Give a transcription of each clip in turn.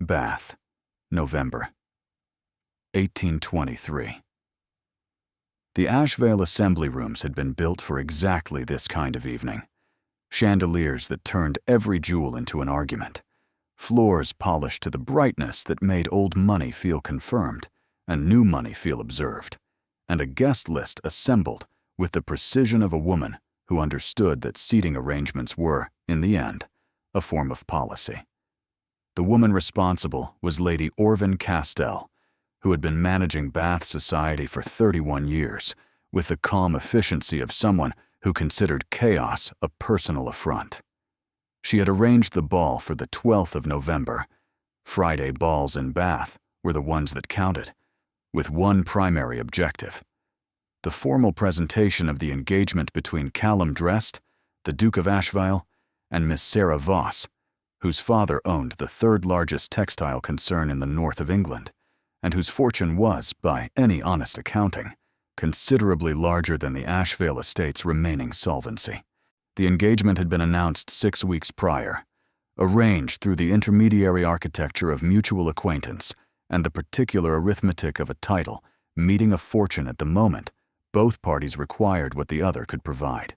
Bath, November, 1823. The Ashvale Assembly Rooms had been built for exactly this kind of evening. Chandeliers that turned every jewel into an argument, floors polished to the brightness that made old money feel confirmed and new money feel observed, and a guest list assembled with the precision of a woman who understood that seating arrangements were, in the end, a form of policy. The woman responsible was Lady Orvin Castell, who had been managing Bath society for 31 years, with the calm efficiency of someone who considered chaos a personal affront. She had arranged the ball for the 12th of November. Friday balls in Bath were the ones that counted, with one primary objective: the formal presentation of the engagement between Callum Drest, the Duke of Ashvale, and Miss Sarah Voss, whose father owned the third-largest textile concern in the north of England, and whose fortune was, by any honest accounting, considerably larger than the Ashvale estate's remaining solvency. The engagement had been announced 6 weeks prior, arranged through the intermediary architecture of mutual acquaintance and the particular arithmetic of a title meeting a fortune at the moment both parties required what the other could provide.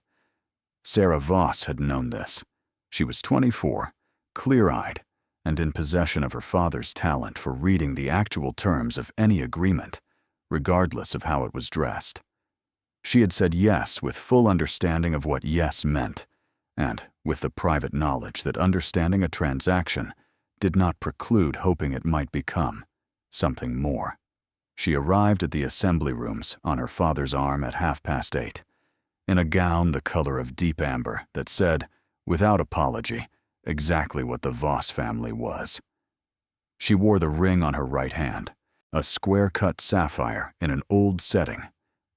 Sarah Voss had known this. She was 24, clear-eyed, and in possession of her father's talent for reading the actual terms of any agreement, regardless of how it was dressed. She had said yes with full understanding of what yes meant, and with the private knowledge that understanding a transaction did not preclude hoping it might become something more. She arrived at the assembly rooms on her father's arm at 8:30, in a gown the color of deep amber that said, without apology, exactly what the Voss family was. She wore the ring on her right hand, a square-cut sapphire in an old setting,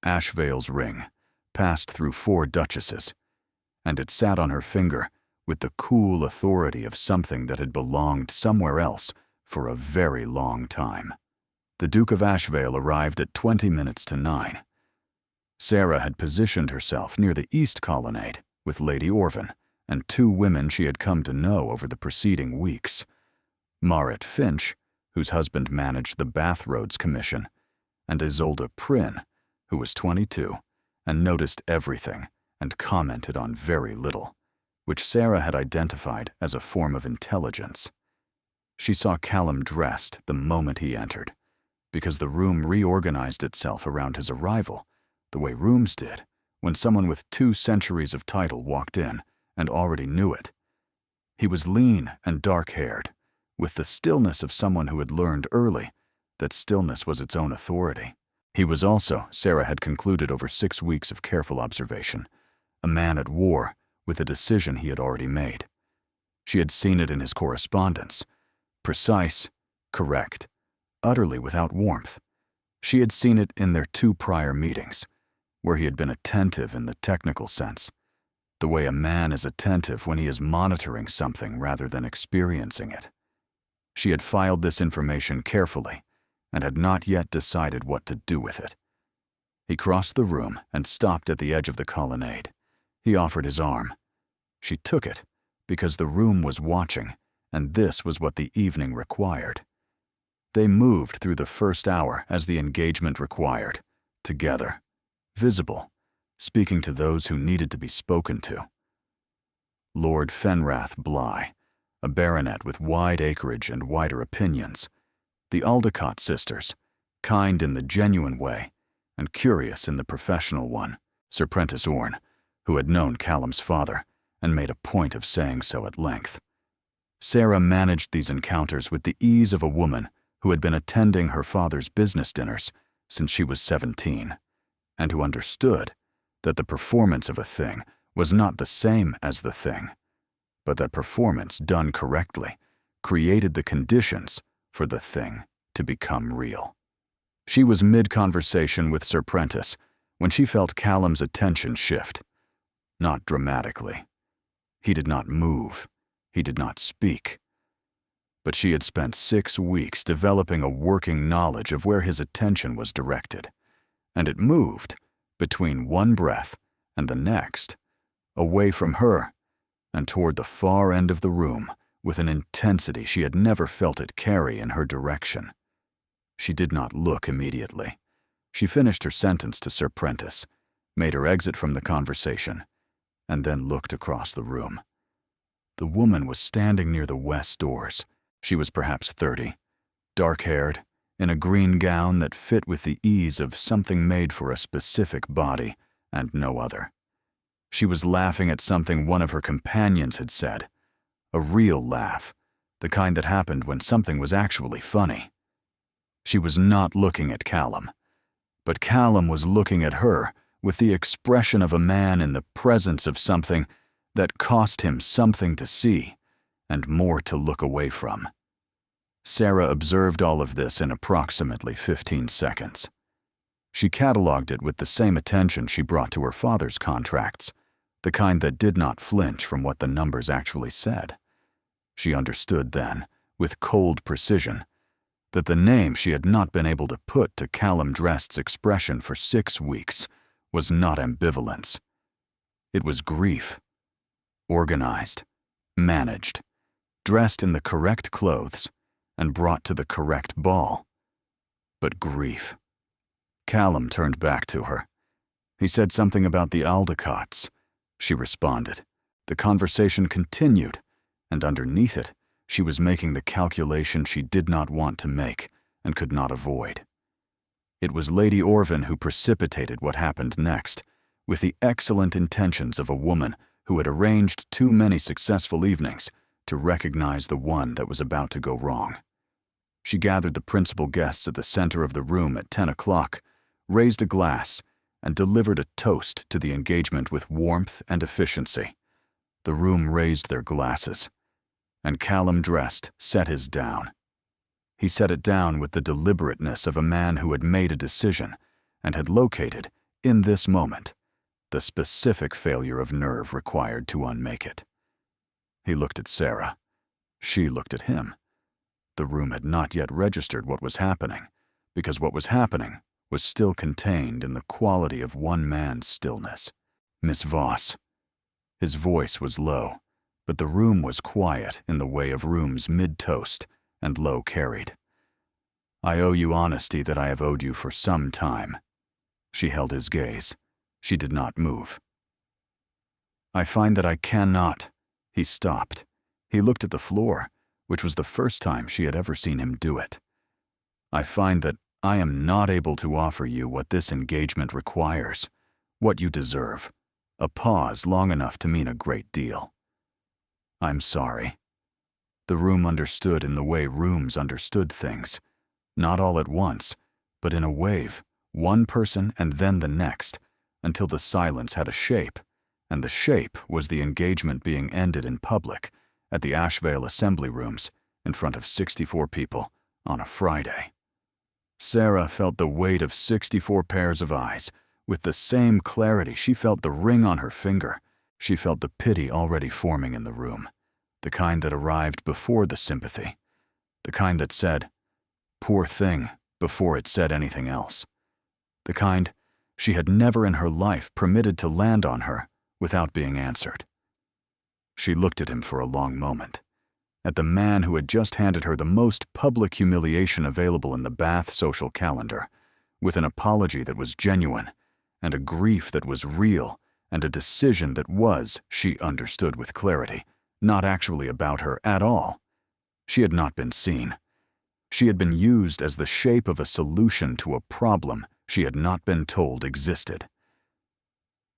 Ashvale's ring, passed through 4 duchesses, and it sat on her finger with the cool authority of something that had belonged somewhere else for a very long time. The Duke of Ashvale arrived at 20 minutes to 9. Sarah had positioned herself near the east colonnade with Lady Orvin and 2 women she had come to know over the preceding weeks: Marit Finch, whose husband managed the Bath Roads Commission, and Isolde Prynne, who was 22 and noticed everything and commented on very little, which Sarah had identified as a form of intelligence. She saw Callum Drest the moment he entered, because the room reorganized itself around his arrival, the way rooms did when someone with 2 centuries of title walked in and already knew it. He was lean and dark-haired, with the stillness of someone who had learned early that stillness was its own authority. He was also, Sarah had concluded over 6 weeks of careful observation, a man at war with a decision he had already made. She had seen it in his correspondence: precise, correct, utterly without warmth. She had seen it in their 2 prior meetings, where he had been attentive in the technical sense, the way a man is attentive when he is monitoring something rather than experiencing it. She had filed this information carefully and had not yet decided what to do with it. He crossed the room and stopped at the edge of the colonnade. He offered his arm. She took it because the room was watching, and this was what the evening required. They moved through the first hour as the engagement required, together, visible, speaking to those who needed to be spoken to. Lord Fenrath Bligh, a baronet with wide acreage and wider opinions. The Aldecott sisters, kind in the genuine way and curious in the professional one. Sir Prentice Orne, who had known Callum's father and made a point of saying so at length. Sarah managed these encounters with the ease of a woman who had been attending her father's business dinners since she was 17, and who understood that the performance of a thing was not the same as the thing, but that performance done correctly created the conditions for the thing to become real. She was mid-conversation with Sir Prentice when she felt Callum's attention shift. Not dramatically. He did not move. He did not speak. But she had spent 6 weeks developing a working knowledge of where his attention was directed, and it moved between one breath and the next, away from her and toward the far end of the room with an intensity she had never felt it carry in her direction. She did not look immediately. She finished her sentence to Sir Prentice, made her exit from the conversation, and then looked across the room. The woman was standing near the west doors. She was perhaps 30, dark-haired, in a green gown that fit with the ease of something made for a specific body and no other. She was laughing at something one of her companions had said, a real laugh, the kind that happened when something was actually funny. She was not looking at Callum, but Callum was looking at her with the expression of a man in the presence of something that cost him something to see and more to look away from. Sarah observed all of this in approximately 15 seconds. She catalogued it with the same attention she brought to her father's contracts, the kind that did not flinch from what the numbers actually said. She understood then, with cold precision, that the name she had not been able to put to Callum Drest's expression for 6 weeks was not ambivalence. It was grief. Organized, managed, dressed in the correct clothes, and brought to the correct ball. But grief. Callum turned back to her. He said something about the Aldecotts. She responded. The conversation continued, and underneath it, she was making the calculation she did not want to make and could not avoid. It was Lady Orvin who precipitated what happened next, with the excellent intentions of a woman who had arranged too many successful evenings to recognize the one that was about to go wrong. She gathered the principal guests at the center of the room at 10 o'clock, raised a glass, and delivered a toast to the engagement with warmth and efficiency. The room raised their glasses, and Callum Drest set his down. He set it down with the deliberateness of a man who had made a decision and had located, in this moment, the specific failure of nerve required to unmake it. He looked at Sarah. She looked at him. The room had not yet registered what was happening, because what was happening was still contained in the quality of one man's stillness. Miss Voss. His voice was low, but the room was quiet in the way of rooms mid-toast and low-carried. I owe you honesty that I have owed you for some time. She held his gaze. She did not move. I find that I cannot. He stopped. He looked at the floor, which was the first time she had ever seen him do it. I find that I am not able to offer you what this engagement requires, what you deserve, a pause long enough to mean a great deal. I'm sorry. The room understood in the way rooms understood things, not all at once, but in a wave, one person and then the next, until the silence had a shape, and the shape was the engagement being ended in public at the Ashvale Assembly Rooms in front of 64 people on a Friday. Sarah felt the weight of 64 pairs of eyes. With the same clarity, she felt the ring on her finger. She felt the pity already forming in the room, the kind that arrived before the sympathy, the kind that said, "Poor thing," before it said anything else, the kind she had never in her life permitted to land on her without being answered. She looked at him for a long moment, at the man who had just handed her the most public humiliation available in the Bath social calendar, with an apology that was genuine, and a grief that was real, and a decision that was, she understood with clarity, not actually about her at all. She had not been seen. She had been used as the shape of a solution to a problem she had not been told existed.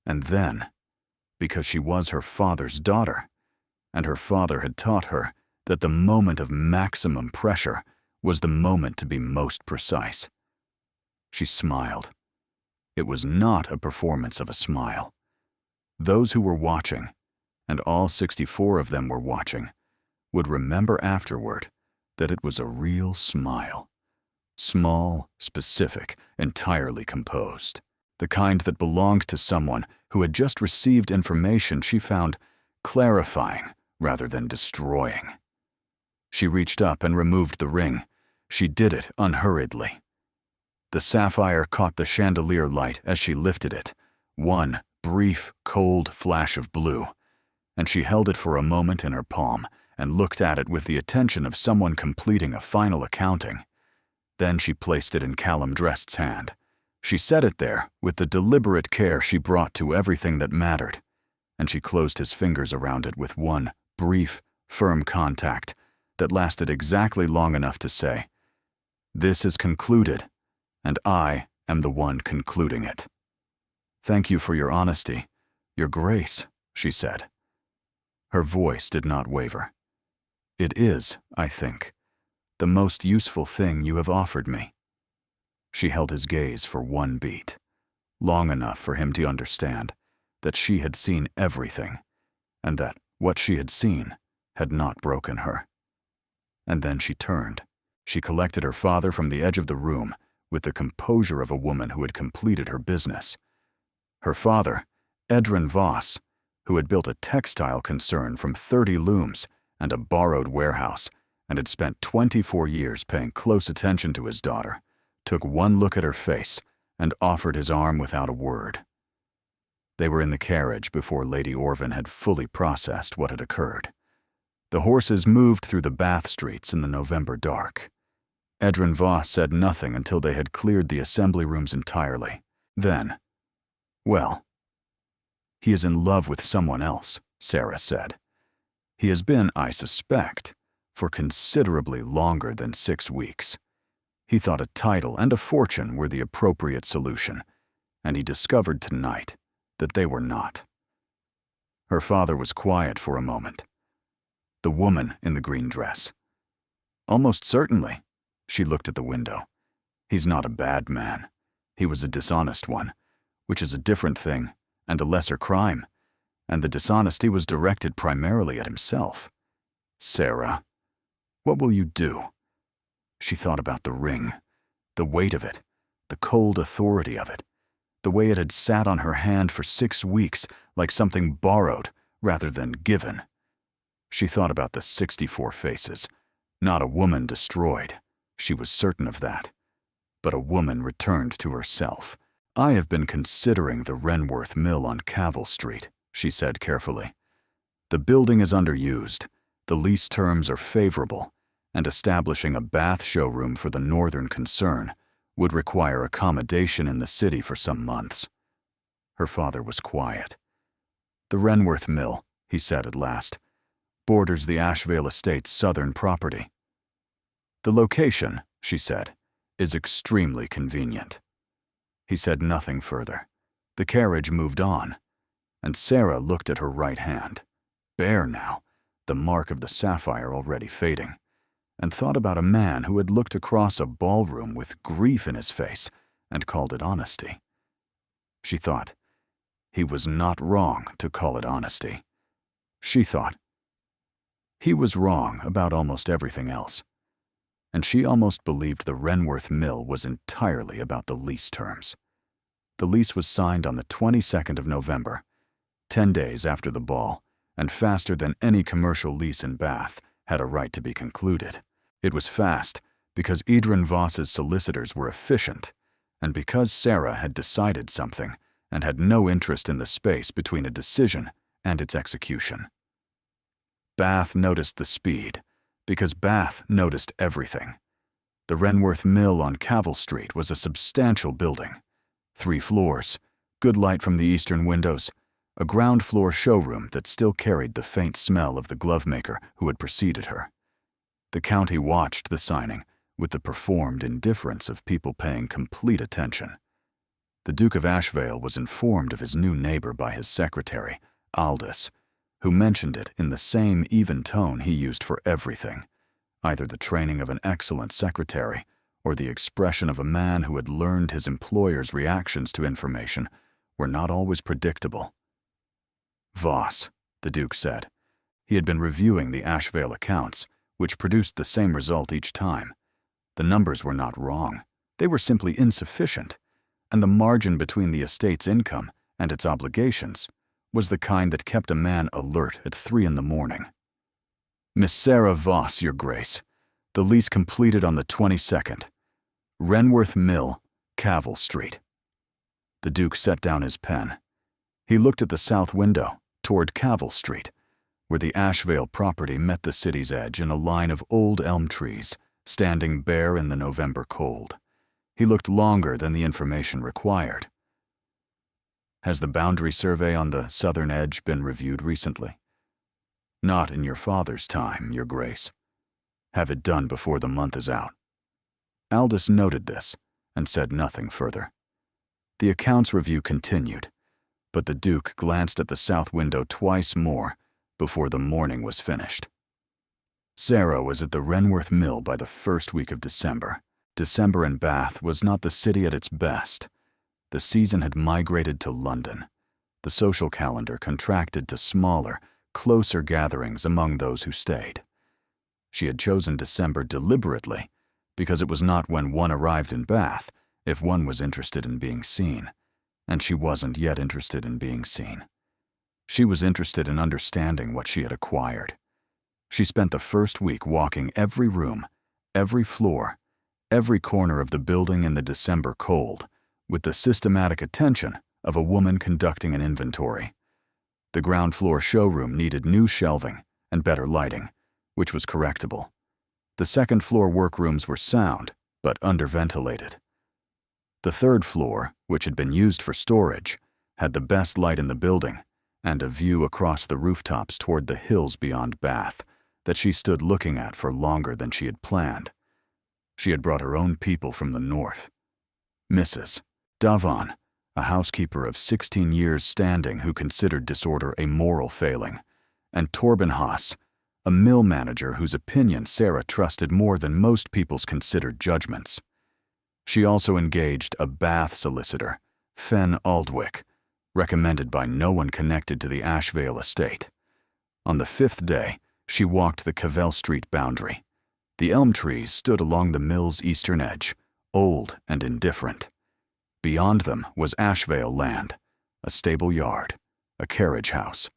And then, because she was her father's daughter, and her father had taught her that the moment of maximum pressure was the moment to be most precise. She smiled. It was not a performance of a smile. Those who were watching, and all 64 of them were watching, would remember afterward that it was a real smile. Small, specific, entirely composed. The kind that belonged to someone who had just received information she found clarifying rather than destroying. She reached up and removed the ring. She did it unhurriedly. The sapphire caught the chandelier light as she lifted it, one brief, cold flash of blue, and she held it for a moment in her palm and looked at it with the attention of someone completing a final accounting. Then she placed it in Callum Drest's hand. She set it there with the deliberate care she brought to everything that mattered, and she closed his fingers around it with one brief, firm contact that lasted exactly long enough to say, "This is concluded, and I am the one concluding it." "Thank you for your honesty, your grace," she said. Her voice did not waver. "It is, I think, the most useful thing you have offered me." She held his gaze for one beat, long enough for him to understand that she had seen everything, and that what she had seen had not broken her. And then she turned. She collected her father from the edge of the room with the composure of a woman who had completed her business. Her father, Edrin Voss, who had built a textile concern from 30 looms and a borrowed warehouse and had spent 24 years paying close attention to his daughter, took one look at her face and offered his arm without a word. They were in the carriage before Lady Orvin had fully processed what had occurred. The horses moved through the Bath streets in the November dark. Edrin Voss said nothing until they had cleared the assembly rooms entirely. Then, "Well, he is in love with someone else," Sarah said. "He has been, I suspect, for considerably longer than 6 weeks. He thought a title and a fortune were the appropriate solution, and he discovered tonight that they were not." Her father was quiet for a moment. "The woman in the green dress." "Almost certainly." She looked at the window. "He's not a bad man. He was a dishonest one, which is a different thing and a lesser crime, and the dishonesty was directed primarily at himself. Sarah, what will you do?" She thought about the ring, the weight of it, the cold authority of it, the way it had sat on her hand for 6 weeks like something borrowed rather than given. She thought about the 64 faces. Not a woman destroyed, she was certain of that, but a woman returned to herself. "I have been considering the Renworth Mill on Cavell Street," she said carefully. "The building is underused, the lease terms are favorable, and establishing a Bath showroom for the northern concern would require accommodation in the city for some months." Her father was quiet. "The Renworth Mill," he said at last, "borders the Ashvale Estate's southern property." "The location," she said, "is extremely convenient." He said nothing further. The carriage moved on, and Sarah looked at her right hand, bare now, the mark of the sapphire already fading, and thought about a man who had looked across a ballroom with grief in his face and called it honesty. She thought, he was not wrong to call it honesty. She thought, he was wrong about almost everything else. And she almost believed the Renworth Mill was entirely about the lease terms. The lease was signed on the 22nd of November, 10 days after the ball, and faster than any commercial lease in Bath had a right to be concluded. It was fast because Edrin Voss's solicitors were efficient, and because Sarah had decided something and had no interest in the space between a decision and its execution. Bath noticed the speed, because Bath noticed everything. The Renworth Mill on Cavell Street was a substantial building. 3 floors, good light from the eastern windows, a ground-floor showroom that still carried the faint smell of the glovemaker who had preceded her. The county watched the signing with the performed indifference of people paying complete attention. The Duke of Ashvale was informed of his new neighbor by his secretary, Aldous, who mentioned it in the same even tone he used for everything, either the training of an excellent secretary or the expression of a man who had learned his employer's reactions to information were not always predictable. "Voss," the Duke said. He had been reviewing the Ashvale accounts, which produced the same result each time. The numbers were not wrong, they were simply insufficient, and the margin between the estate's income and its obligations was the kind that kept a man alert at 3 in the morning. "Miss Sarah Voss, Your Grace. The lease completed on the 22nd. Renworth Mill, Cavell Street." The Duke set down his pen. He looked at the south window, toward Cavell Street, where the Ashvale property met the city's edge in a line of old elm trees, standing bare in the November cold. He looked longer than the information required. Has the boundary survey on the southern edge been reviewed recently? Not in your father's time, Your Grace. Have it done before the month is out. Aldous noted this and said nothing further. The accounts review continued, but the Duke glanced at the south window twice more before the morning was finished. Sarah was at the Renworth Mill by the first week of December. December in Bath was not the city at its best. The season had migrated to London. The social calendar contracted to smaller, closer gatherings among those who stayed. She had chosen December deliberately because it was not when one arrived in Bath if one was interested in being seen, and she wasn't yet interested in being seen. She was interested in understanding what she had acquired. She spent the first week walking every room, every floor, every corner of the building in the December cold, with the systematic attention of a woman conducting an inventory. The ground floor showroom needed new shelving and better lighting, which was correctable. The second floor workrooms were sound, but underventilated. The third floor, which had been used for storage, had the best light in the building and a view across the rooftops toward the hills beyond Bath that she stood looking at for longer than she had planned. She had brought her own people from the north. Mrs. Davon, a housekeeper of 16 years standing who considered disorder a moral failing, and Torben Haas, a mill manager whose opinion Sarah trusted more than most people's considered judgments. She also engaged a Bath solicitor, Fen Aldwick, recommended by no one connected to the Ashvale estate. On the fifth day, she walked the Cavell Street boundary. The elm trees stood along the mill's eastern edge, old and indifferent. Beyond them was Ashvale land, a stable yard, a carriage house,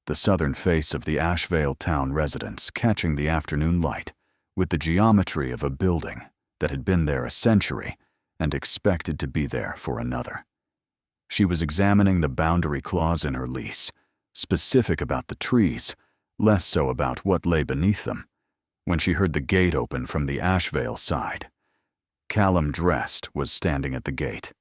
the southern face of the Ashvale town residence catching the afternoon light with the geometry of a building that had been there a century and expected to be there for another. She was examining the boundary clause in her lease, specific about the trees, less so about what lay beneath them, when she heard the gate open from the Ashvale side. Callum Drest was standing at the gate.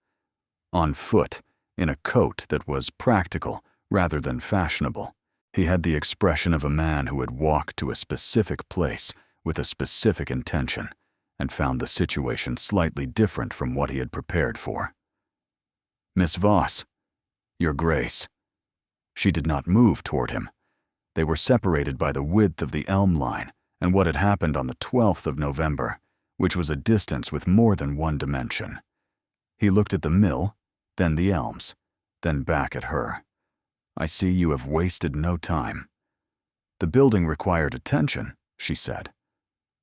On foot, in a coat that was practical rather than fashionable, he had the expression of a man who had walked to a specific place with a specific intention and found the situation slightly different from what he had prepared for. Miss Voss, Your Grace. She did not move toward him. They were separated by the width of the elm line and what had happened on the 12th of November, which was a distance with more than one dimension. He looked at the mill, then the elms, then back at her. I see you have wasted no time. The building required attention, she said.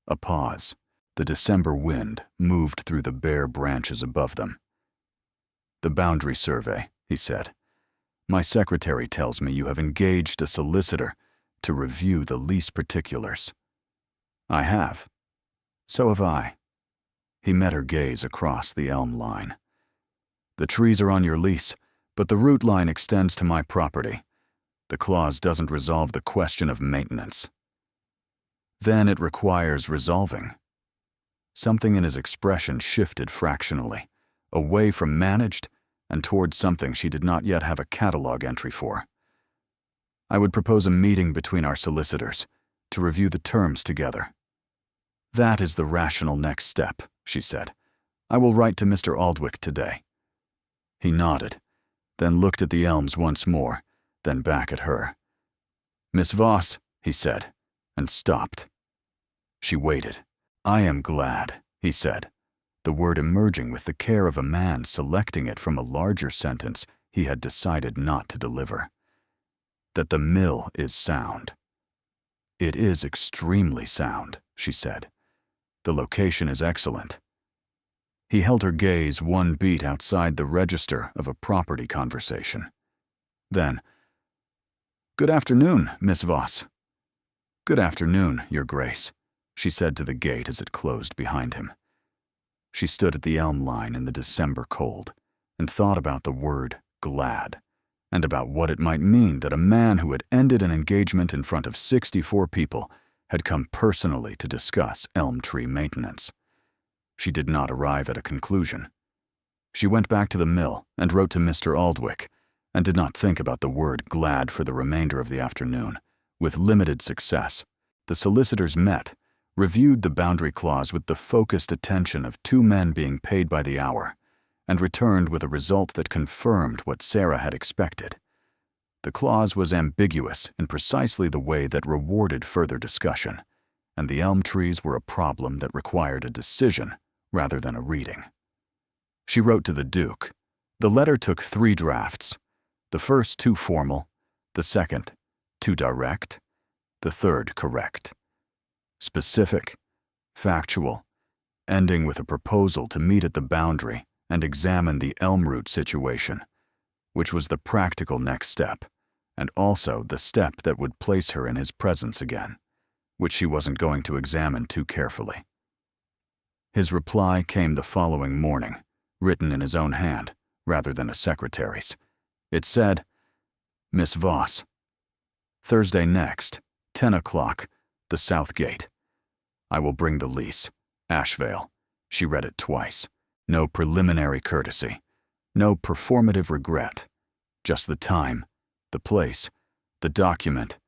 A pause. The December wind moved through the bare branches above them. The boundary survey, he said. My secretary tells me you have engaged a solicitor to review the lease particulars. I have. So have I. He met her gaze across the elm line. The trees are on your lease, but the root line extends to my property. The clause doesn't resolve the question of maintenance. Then it requires resolving. Something in his expression shifted fractionally, away from managed and toward something she did not yet have a catalog entry for. I would propose a meeting between our solicitors to review the terms together. That is the rational next step, she said. I will write to Mr. Aldwick today. He nodded, then looked at the elms once more, then back at her. Miss Voss, he said, and stopped. She waited. I am glad, he said, the word emerging with the care of a man selecting it from a larger sentence he had decided not to deliver. That the mill is sound. It is extremely sound, she said. The location is excellent. He held her gaze one beat outside the register of a property conversation. Then, Good afternoon, Miss Voss. Good afternoon, Your Grace, she said to the gate as it closed behind him. She stood at the elm line in the December cold and thought about the word glad and about what it might mean that a man who had ended an engagement in front of 64 people had come personally to discuss elm tree maintenance. She did not arrive at a conclusion. She went back to the mill and wrote to Mr. Aldwych, and did not think about the word glad for the remainder of the afternoon. With limited success, the solicitors met, reviewed the boundary clause with the focused attention of two men being paid by the hour, and returned with a result that confirmed what Sarah had expected. The clause was ambiguous in precisely the way that rewarded further discussion, and the elm trees were a problem that required a decision rather than a reading. She wrote to the Duke. The letter took 3 drafts, the first too formal, the second too direct, the third correct. Specific, factual, ending with a proposal to meet at the boundary and examine the elm root situation, which was the practical next step, and also the step that would place her in his presence again, which she wasn't going to examine too carefully. His reply came the following morning, written in his own hand, rather than a secretary's. It said, Miss Voss, Thursday next, 10 o'clock, the South Gate. I will bring the lease. Ashvale. She read it twice. No preliminary courtesy. No performative regret. Just the time, the place, the document,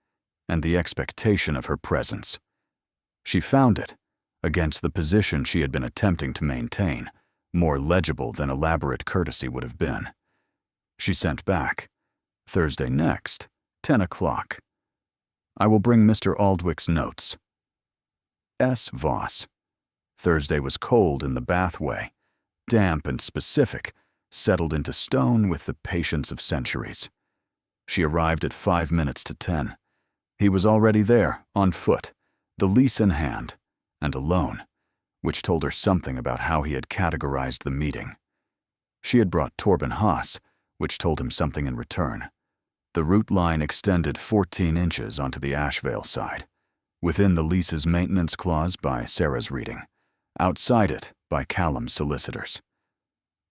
and the expectation of her presence. She found it, against the position she had been attempting to maintain, more legible than elaborate courtesy would have been. She sent back, Thursday next, 10 o'clock. I will bring Mr. Aldwich's notes. S. Voss. Thursday was cold in the bathway, damp and specific, settled into stone with the patience of centuries. She arrived at 5 minutes to 10. He was already there, on foot, the lease in hand, and alone, which told her something about how he had categorized the meeting. She had brought Torben Haas, which told him something in return. The route line extended 14 inches onto the Ashvale side, within the lease's maintenance clause by Sarah's reading, outside it by Callum's solicitors.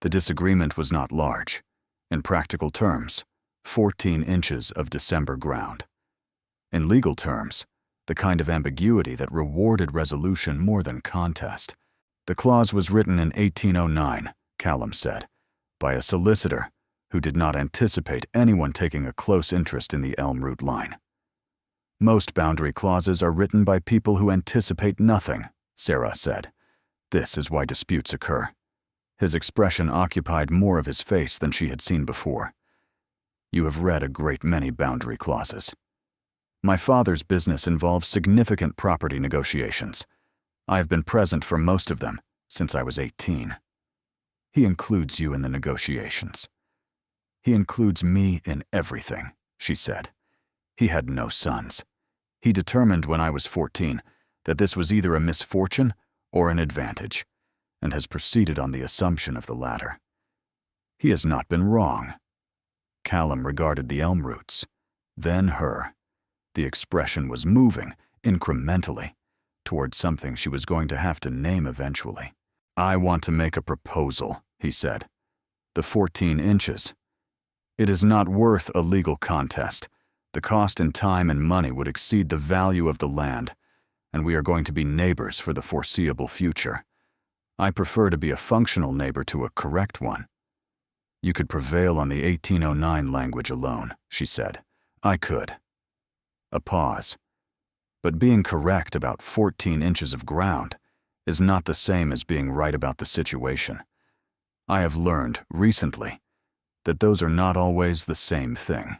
The disagreement was not large. In practical terms, 14 inches of December ground. In legal terms, the kind of ambiguity that rewarded resolution more than contest. The clause was written in 1809, Callum said, by a solicitor who did not anticipate anyone taking a close interest in the elm root line. Most boundary clauses are written by people who anticipate nothing, Sarah said. This is why disputes occur. His expression occupied more of his face than she had seen before. You have read a great many boundary clauses. My father's business involves significant property negotiations. I have been present for most of them since I was 18. He includes you in the negotiations. He includes me in everything, she said. He had no sons. He determined when I was 14 that this was either a misfortune or an advantage, and has proceeded on the assumption of the latter. He has not been wrong. Callum regarded the elm roots, then her. The expression was moving, incrementally, towards something she was going to have to name eventually. I want to make a proposal, he said. The 14 inches. It is not worth a legal contest. The cost in time and money would exceed the value of the land, and we are going to be neighbors for the foreseeable future. I prefer to be a functional neighbor to a correct one. You could prevail on the 1809 language alone, she said. I could. A pause. But being correct about 14 inches of ground is not the same as being right about the situation. I have learned, recently, that those are not always the same thing.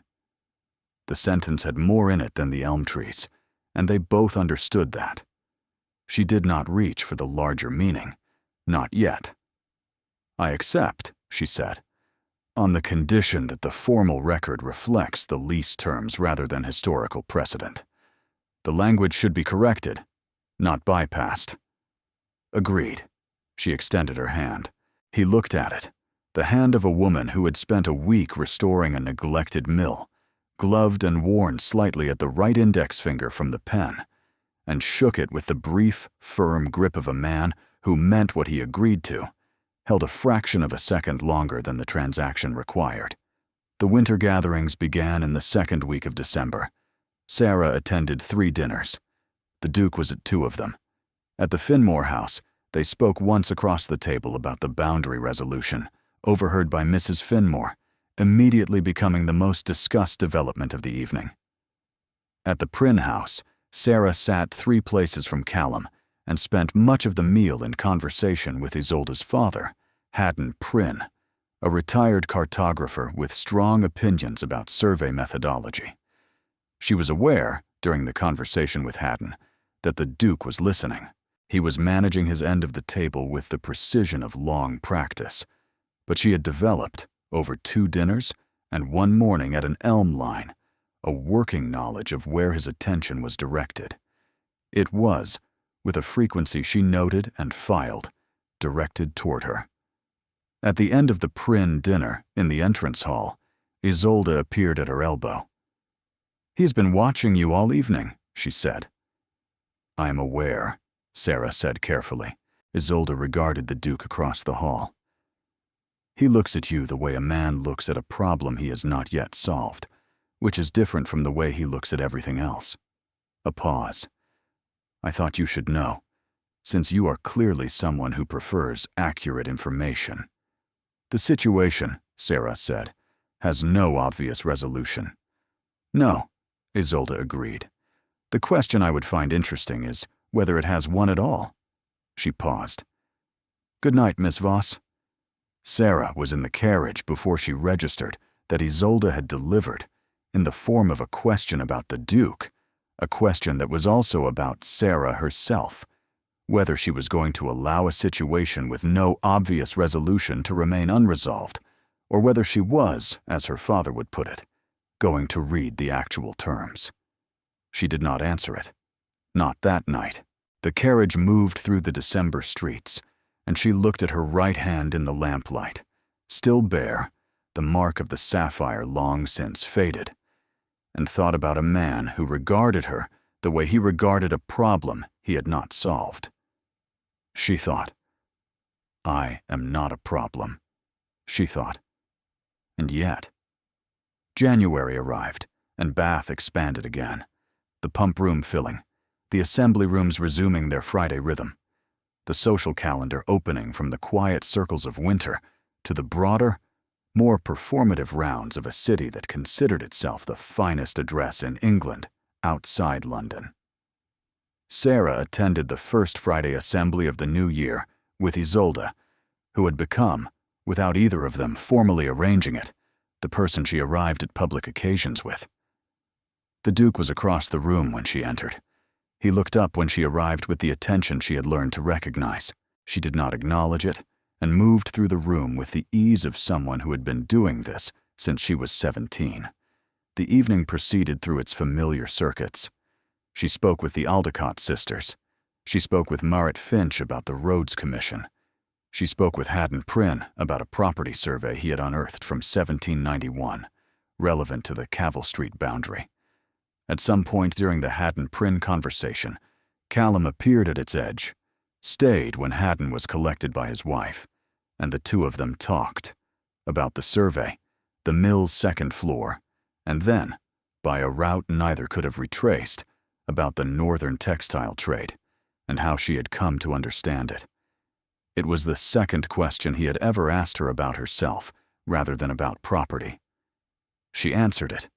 The sentence had more in it than the elm trees, and they both understood that. She did not reach for the larger meaning. Not yet. I accept, she said, on the condition that the formal record reflects the lease terms rather than historical precedent. The language should be corrected, not bypassed. Agreed. She extended her hand. He looked at it, the hand of a woman who had spent a week restoring a neglected mill, gloved and worn slightly at the right index finger from the pen, and shook it with the brief, firm grip of a man who meant what he agreed to, held a fraction of a second longer than the transaction required. The winter gatherings began in the second week of December. Sarah attended 3 dinners. The Duke was at 2 of them. At the Finmore house, they spoke once across the table about the boundary resolution, overheard by Mrs. Finmore, immediately becoming the most discussed development of the evening. At the Prynne house, Sarah sat 3 places from Callum and spent much of the meal in conversation with Isolde's father, Haddon Prynne, a retired cartographer with strong opinions about survey methodology. She was aware, during the conversation with Haddon, that the Duke was listening. He was managing his end of the table with the precision of long practice, but she had developed, over 2 dinners and 1 morning at an elm line, a working knowledge of where his attention was directed. It was, with a frequency she noted and filed, directed toward her. At the end of the Prynne dinner, in the entrance hall, Isolde appeared at her elbow. "He's been watching you all evening," she said. "I am aware," Sarah said carefully. Isolde regarded the Duke across the hall. "He looks at you the way a man looks at a problem he has not yet solved, which is different from the way he looks at everything else." A pause. "I thought you should know, since you are clearly someone who prefers accurate information." "The situation," Sarah said, "has no obvious resolution." "No," Isolde agreed. "The question I would find interesting is whether it has one at all." She paused. "Good night, Miss Voss." Sarah was in the carriage before she registered that Isolde had delivered, in the form of a question about the Duke, a question that was also about Sarah herself, whether she was going to allow a situation with no obvious resolution to remain unresolved, or whether she was, as her father would put it, going to read the actual terms. She did not answer it. Not that night. The carriage moved through the December streets, and she looked at her right hand in the lamplight, still bare, the mark of the sapphire long since faded, and thought about a man who regarded her the way he regarded a problem he had not solved. She thought, "I am not a problem," she thought. And yet. January arrived, and Bath expanded again, the pump room filling, the assembly rooms resuming their Friday rhythm, the social calendar opening from the quiet circles of winter to the broader, more performative rounds of a city that considered itself the finest address in England outside London. Sarah attended the first Friday assembly of the new year with Isolde, who had become, without either of them formally arranging it, the person she arrived at public occasions with. The Duke was across the room when she entered. He looked up when she arrived with the attention she had learned to recognize. She did not acknowledge it, and moved through the room with the ease of someone who had been doing this since she was 17. The evening proceeded through its familiar circuits. She spoke with the Aldecott sisters. She spoke with Marit Finch about the Roads Commission. She spoke with Haddon Prynne about a property survey he had unearthed from 1791, relevant to the Cavill Street boundary. At some point during the Haddon Prynne conversation, Callum appeared at its edge, stayed when Haddon was collected by his wife, and the 2 of them talked about the survey, the mill's 2nd floor, and then, by a route neither could have retraced, about the northern textile trade and how she had come to understand it. It was the second question he had ever asked her about herself, rather than about property. She answered it.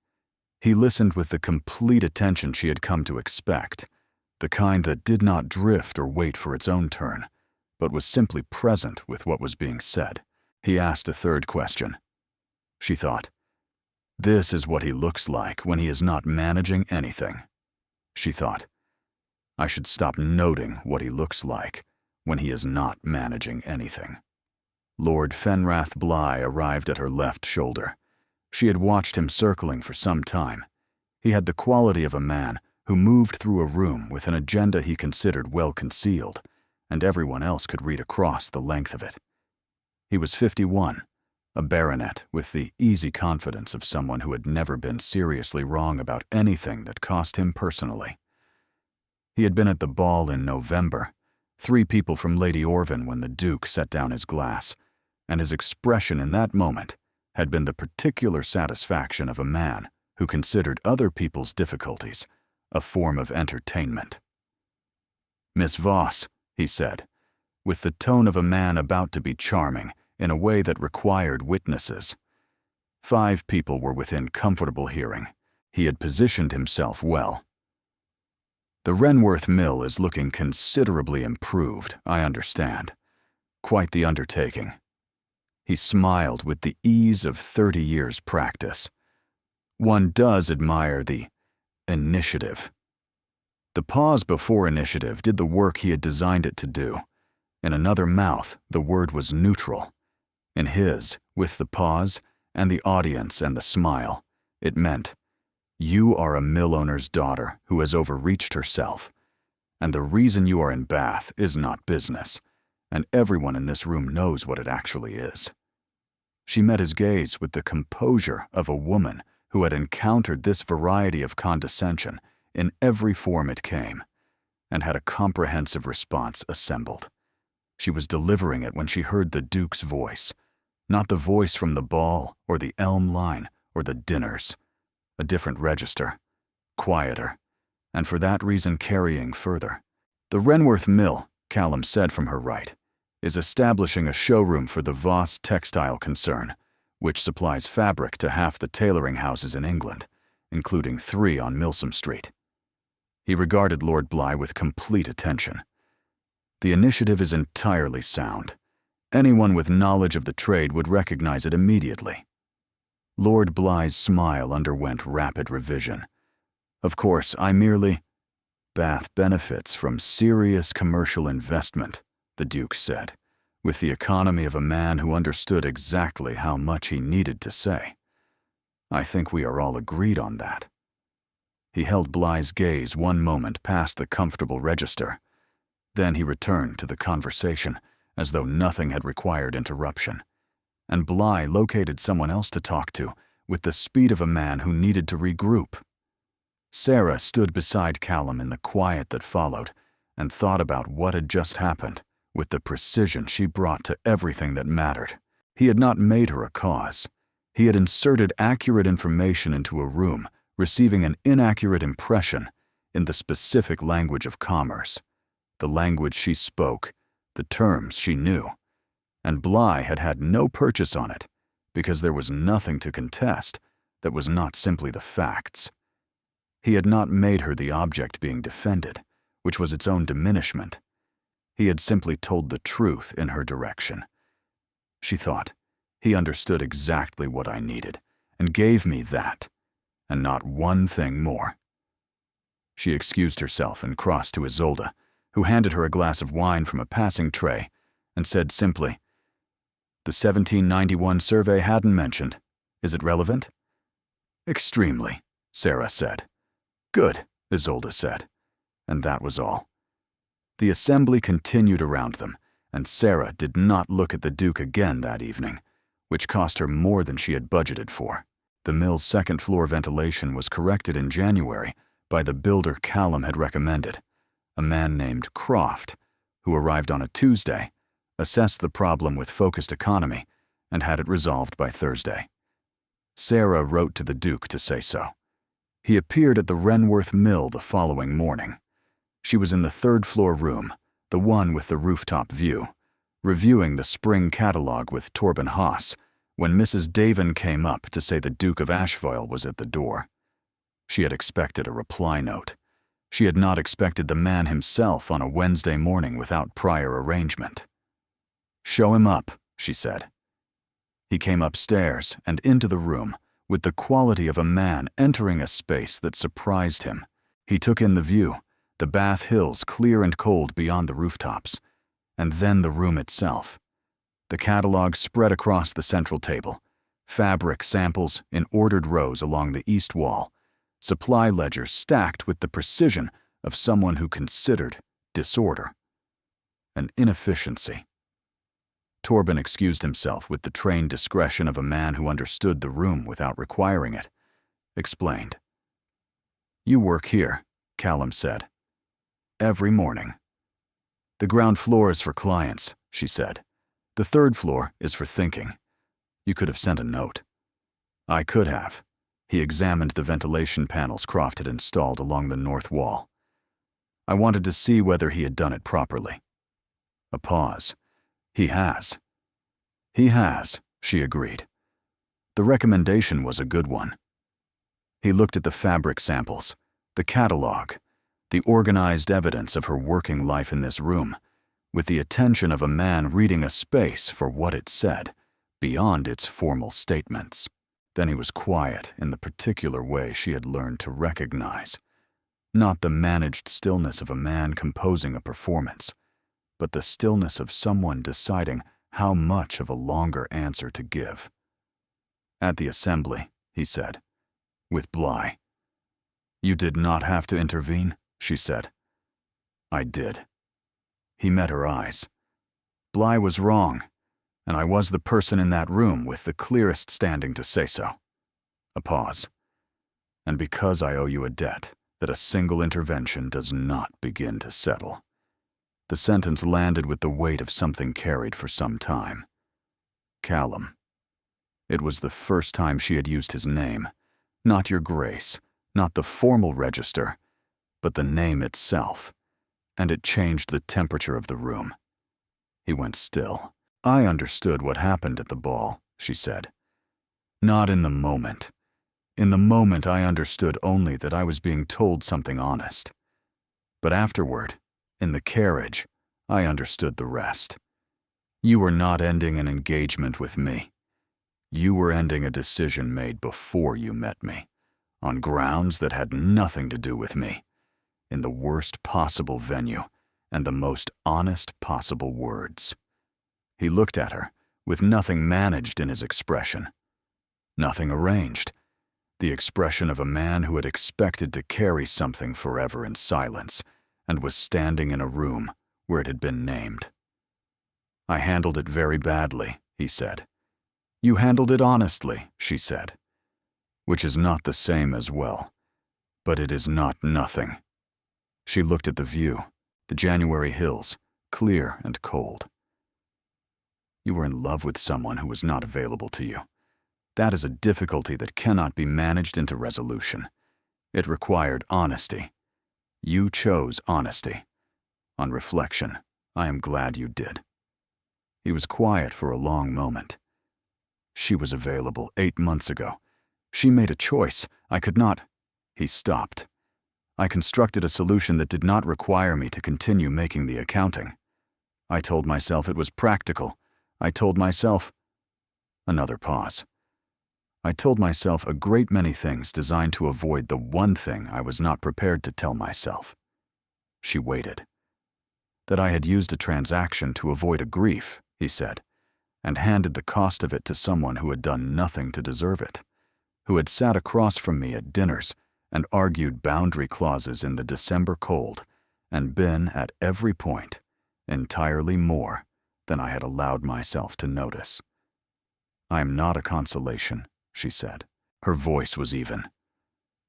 He listened with the complete attention she had come to expect, the kind that did not drift or wait for its own turn, but was simply present with what was being said. He asked a 3rd question. She thought, "This is what he looks like when he is not managing anything." She thought, "I should stop noting what he looks like when he is not managing anything." Lord Fenrath Bligh arrived at her left shoulder. She had watched him circling for some time. He had the quality of a man who moved through a room with an agenda he considered well concealed, and everyone else could read across the length of it. He was 51, a baronet with the easy confidence of someone who had never been seriously wrong about anything that cost him personally. He had been at the ball in November, 3 people from Lady Orville when the Duke set down his glass, and his expression in that moment had been the particular satisfaction of a man who considered other people's difficulties a form of entertainment. "Miss Voss," he said, with the tone of a man about to be charming in a way that required witnesses. 5 people were within comfortable hearing. He had positioned himself well. "The Renworth Mill is looking considerably improved, I understand. Quite the undertaking." He smiled with the ease of 30 years' practice. "One does admire the initiative." The pause before initiative did the work he had designed it to do. In another mouth, the word was neutral. In his, with the pause, and the audience and the smile, it meant, "You are a mill owner's daughter who has overreached herself, and the reason you are in Bath is not business, and everyone in this room knows what it actually is." She met his gaze with the composure of a woman who had encountered this variety of condescension in every form it came, and had a comprehensive response assembled. She was delivering it when she heard the Duke's voice, not the voice from the ball or the elm line or the dinners, a different register, quieter, and for that reason carrying further. "The Renworth Mill," Callum said from her right, "is establishing a showroom for the Voss textile concern, which supplies fabric to half the tailoring houses in England, including 3 on Milsom Street." He regarded Lord Bly with complete attention. "The initiative is entirely sound. Anyone with knowledge of the trade would recognize it immediately." Lord Bly's smile underwent rapid revision. "Of course, I merely—" "Bath benefits from serious commercial investment," the Duke said, with the economy of a man who understood exactly how much he needed to say. "I think we are all agreed on that." He held Bly's gaze one moment past the comfortable register. Then he returned to the conversation as though nothing had required interruption. And Bly located someone else to talk to with the speed of a man who needed to regroup. Sarah stood beside Callum in the quiet that followed and thought about what had just happened with the precision she brought to everything that mattered. He had not made her a cause. He had inserted accurate information into a room, receiving an inaccurate impression in the specific language of commerce, the language she spoke, the terms she knew. And Bly had had no purchase on it, because there was nothing to contest that was not simply the facts. He had not made her the object being defended, which was its own diminishment. He had simply told the truth in her direction. She thought, "He understood exactly what I needed, and gave me that, and not one thing more." She excused herself and crossed to Isolde, who handed her a glass of wine from a passing tray, and said simply, "The 1791 survey hadn't mentioned. Is it relevant?" "Extremely," Sarah said. "Good," Isolde said, and that was all. The assembly continued around them, and Sarah did not look at the Duke again that evening, which cost her more than she had budgeted for. The mill's second-floor ventilation was corrected in January by the builder Callum had recommended, a man named Croft, who arrived on a Tuesday, assessed the problem with focused economy, and had it resolved by Thursday. Sarah wrote to the Duke to say so. He appeared at the Renworth Mill the following morning. She was in the third-floor room, the one with the rooftop view, reviewing the spring catalogue with Torben Haas, when Mrs. Davin came up to say the Duke of Ashfoyle was at the door. She had expected a reply note. She had not expected the man himself on a Wednesday morning without prior arrangement. "Show him up," she said. He came upstairs and into the room with the quality of a man entering a space that surprised him. He took in the view, the Bath Hills clear and cold beyond the rooftops, and then the room itself. The catalogue spread across the central table, fabric samples in ordered rows along the east wall, supply ledgers stacked with the precision of someone who considered disorder, an inefficiency. Torben excused himself with the trained discretion of a man who understood the room without requiring it, explained. "You work here," Callum said. "Every morning." "The ground floor is for clients," she said. "The third floor is for thinking. You could have sent a note." I could have. He examined the ventilation panels Croft had installed along the north wall. I wanted to see whether he had done it properly. A pause. He has. He has, she agreed. The recommendation was a good one. He looked at the fabric samples, the catalog, the organized evidence of her working life in this room, with the attention of a man reading a space for what it said, beyond its formal statements. Then he was quiet in the particular way she had learned to recognize. Not the managed stillness of a man composing a performance, but the stillness of someone deciding how much of a longer answer to give. At the assembly, he said, with Bly. You did not have to intervene, she said. I did. He met her eyes. Bly was wrong, and I was the person in that room with the clearest standing to say so. A pause. And because I owe you a debt that a single intervention does not begin to settle. The sentence landed with the weight of something carried for some time. Callum. It was the first time she had used his name, not your grace, not the formal register, but the name itself, and it changed the temperature of the room. He went still. I understood what happened at the ball, she said. Not in the moment. In the moment I understood only that I was being told something honest. But afterward, in the carriage, I understood the rest. You were not ending an engagement with me. You were ending a decision made before you met me, on grounds that had nothing to do with me, in the worst possible venue and the most honest possible words. He looked at her, with nothing managed in his expression. Nothing arranged. The expression of a man who had expected to carry something forever in silence and was standing in a room where it had been named. I handled it very badly, he said. You handled it honestly, she said. Which is not the same as well. But it is not nothing. She looked at the view, the January hills, clear and cold. You were in love with someone who was not available to you. That is a difficulty that cannot be managed into resolution. It required honesty. You chose honesty. On reflection, I am glad you did. He was quiet for a long moment. She was available 8 months ago. She made a choice. I could not. He stopped. I constructed a solution that did not require me to continue making the accounting. I told myself it was practical. I told myself... Another pause. I told myself a great many things designed to avoid the one thing I was not prepared to tell myself. She waited. That I had used a transaction to avoid a grief, he said, and handed the cost of it to someone who had done nothing to deserve it, who had sat across from me at dinners and argued boundary clauses in the December cold and been, at every point, entirely more than I had allowed myself to notice. I am not a consolation, she said. Her voice was even.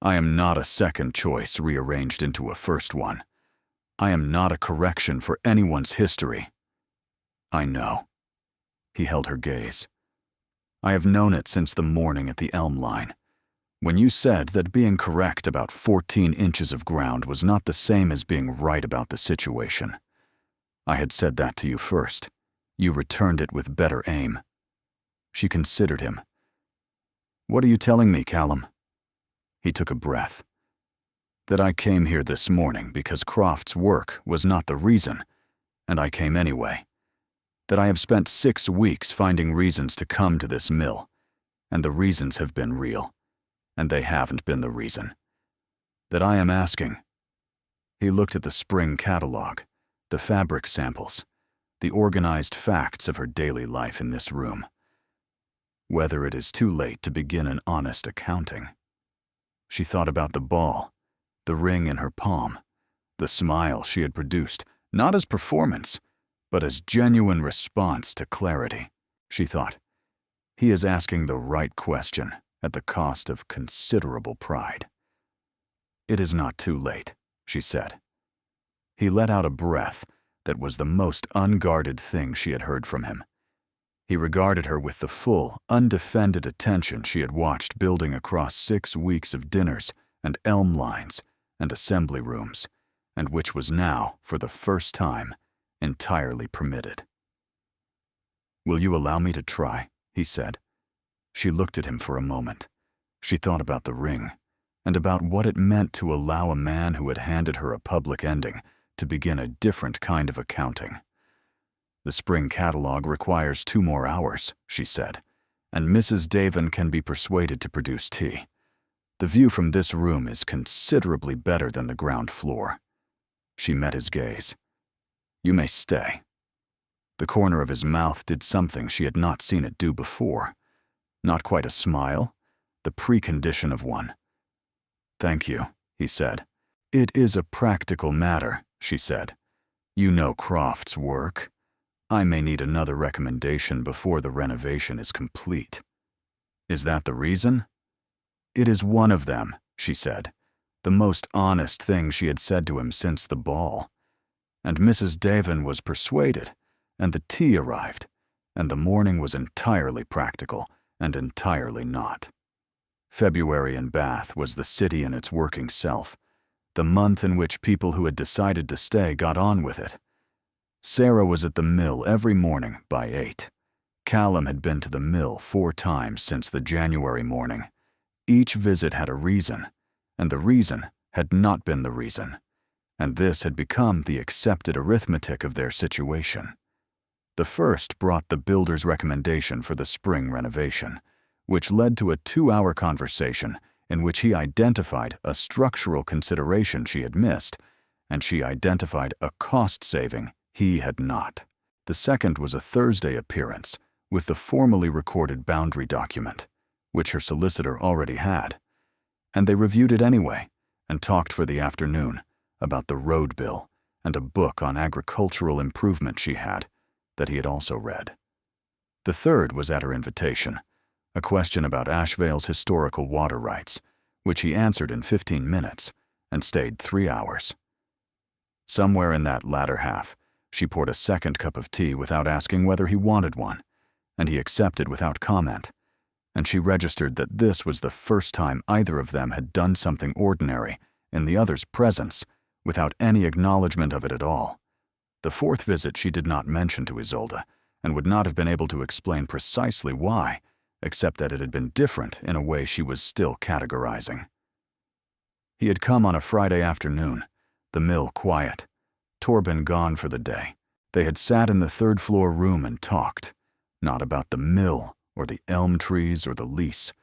I am not a second choice rearranged into a first one. I am not a correction for anyone's history. I know. He held her gaze. I have known it since the morning at the Elm Line, when you said that being correct about 14 inches of ground was not the same as being right about the situation. I had said that to you first. You returned it with better aim. She considered him. What are you telling me, Callum? He took a breath. That I came here this morning because Croft's work was not the reason, and I came anyway. That I have spent 6 weeks finding reasons to come to this mill, and the reasons have been real, and they haven't been the reason. That I am asking. He looked at the spring catalog, the fabric samples, the organized facts of her daily life in this room. Whether it is too late to begin an honest accounting. She thought about the ball, the ring in her palm, the smile she had produced, not as performance, but as genuine response to clarity. She thought, he is asking the right question at the cost of considerable pride. It is not too late, she said. He let out a breath that was the most unguarded thing she had heard from him. He regarded her with the full, undefended attention she had watched building across 6 weeks of dinners and elm lines and assembly rooms, and which was now, for the first time, entirely permitted. "Will you allow me to try?" he said. She looked at him for a moment. She thought about the ring, and about what it meant to allow a man who had handed her a public ending to begin a different kind of accounting. "The spring catalog requires 2 more hours," she said, "and Mrs. Davin can be persuaded to produce tea. The view from this room is considerably better than the ground floor." She met his gaze. "You may stay." The corner of his mouth did something she had not seen it do before. Not quite a smile, the precondition of one. "Thank you," he said. "It is a practical matter," she said. "You know Croft's work. I may need another recommendation before the renovation is complete." "Is that the reason?" "It is one of them," she said, the most honest thing she had said to him since the ball. And Mrs. Davin was persuaded, and the tea arrived, and the morning was entirely practical and entirely not. February in Bath was the city in its working self, the month in which people who had decided to stay got on with it. Sarah was at the mill every morning by 8. Callum had been to the mill 4 times since the January morning. Each visit had a reason, and the reason had not been the reason, and this had become the accepted arithmetic of their situation. The first brought the builder's recommendation for the spring renovation, which led to a 2-hour conversation in which he identified a structural consideration she had missed, and she identified a cost saving he had not. The second was a Thursday appearance with the formally recorded boundary document, which her solicitor already had, and they reviewed it anyway and talked for the afternoon about the road bill and a book on agricultural improvement she had that he had also read. The third was at her invitation, a question about Ashvale's historical water rights, which he answered in 15 minutes and stayed 3 hours. Somewhere in that latter half, she poured a second cup of tea without asking whether he wanted one, and he accepted without comment, and she registered that this was the first time either of them had done something ordinary in the other's presence without any acknowledgement of it at all. The fourth visit she did not mention to Isolde, and would not have been able to explain precisely why, except that it had been different in a way she was still categorizing. He had come on a Friday afternoon, the mill quiet, Torben gone for the day. They had sat in the third-floor room and talked, not about the mill or the elm trees or the lease,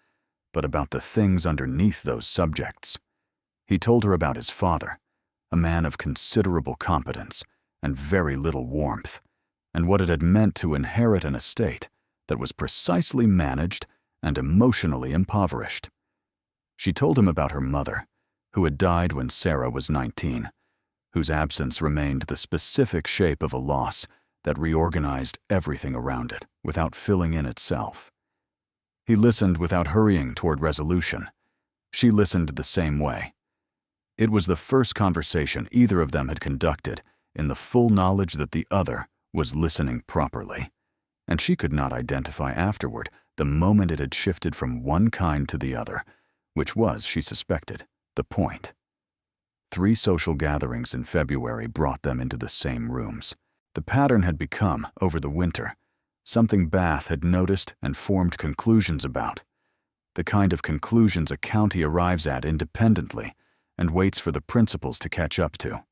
but about the things underneath those subjects. He told her about his father, a man of considerable competence and very little warmth, and what it had meant to inherit an estate that was precisely managed and emotionally impoverished. She told him about her mother, who had died when Sarah was 19, whose absence remained the specific shape of a loss that reorganized everything around it without filling in itself. He listened without hurrying toward resolution. She listened the same way. It was the first conversation either of them had conducted in the full knowledge that the other was listening properly, and she could not identify afterward the moment it had shifted from one kind to the other, which was, she suspected, the point. 3 social gatherings in February brought them into the same rooms. The pattern had become, over the winter, something Bath had noticed and formed conclusions about, the kind of conclusions a county arrives at independently and waits for the principals to catch up to.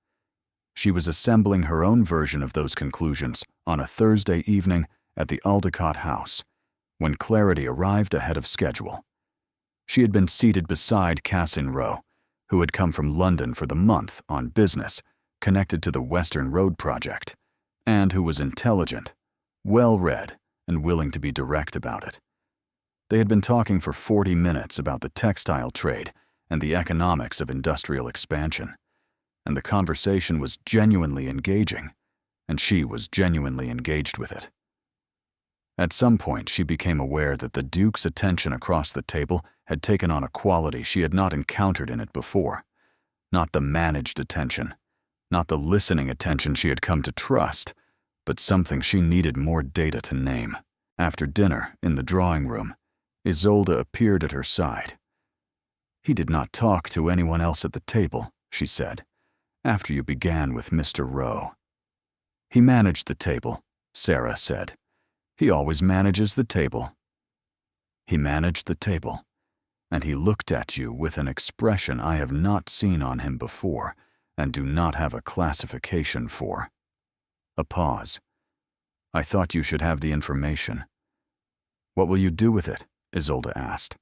She was assembling her own version of those conclusions on a Thursday evening at the Aldecott house, when clarity arrived ahead of schedule. She had been seated beside Cassin Rowe, who had come from London for the month on business connected to the Western Road project, and who was intelligent, well-read, and willing to be direct about it. They had been talking for 40 minutes about the textile trade and the economics of industrial expansion, and the conversation was genuinely engaging, and she was genuinely engaged with it. At some point, she became aware that the Duke's attention across the table had taken on a quality she had not encountered in it before. Not the managed attention, not the listening attention she had come to trust, but something she needed more data to name. After dinner, in the drawing room, Isolde appeared at her side. "He did not talk to anyone else at the table," she said, "after you began with Mr. Rowe." "He managed the table," Sarah said. "He always manages the table." "He managed the table, and he looked at you with an expression I have not seen on him before and do not have a classification for." A pause. "I thought you should have the information." "What will you do with it?" Isolde asked.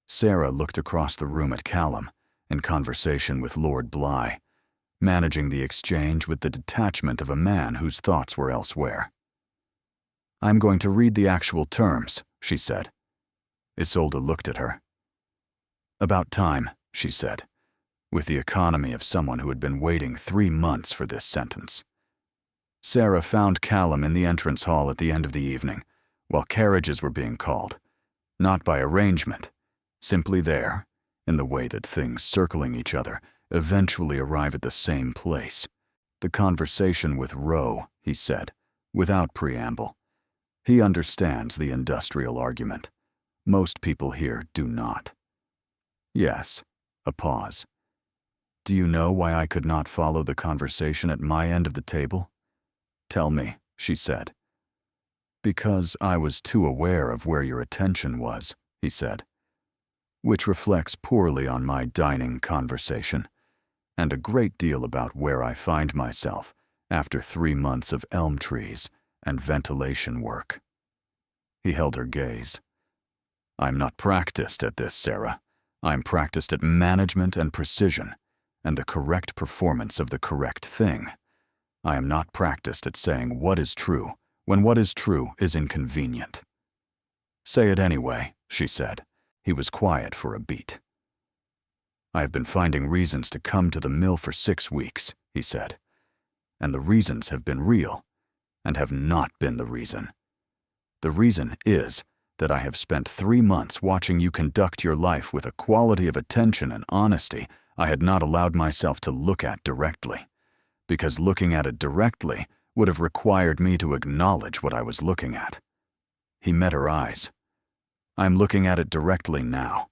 Sarah looked across the room at Callum, in conversation with Lord Bly, managing the exchange with the detachment of a man whose thoughts were elsewhere. "I'm going to read the actual terms," she said. Isolde looked at her. "About time," she said, with the economy of someone who had been waiting 3 months for this sentence. Sarah found Callum in the entrance hall at the end of the evening, while carriages were being called, not by arrangement, simply there, in the way that things circling each other eventually arrive at the same place. "The conversation with Rowe," he said, without preamble. "He understands the industrial argument. Most people here do not." "Yes." A pause. "Do you know why I could not follow the conversation at my end of the table?" "Tell me," she said. "Because I was too aware of where your attention was," he said, "which reflects poorly on my dining conversation, and a great deal about where I find myself after 3 months of elm trees and ventilation work." He held her gaze. "I'm not practiced at this, Sarah. I'm practiced at management and precision, and the correct performance of the correct thing. I am not practiced at saying what is true when what is true is inconvenient." "Say it anyway," she said. He was quiet for a beat. "I have been finding reasons to come to the mill for 6 weeks," he said. "And the reasons have been real, and have not been the reason. The reason is that I have spent 3 months watching you conduct your life with a quality of attention and honesty I had not allowed myself to look at directly, because looking at it directly would have required me to acknowledge what I was looking at." He met her eyes. "I'm looking at it directly now.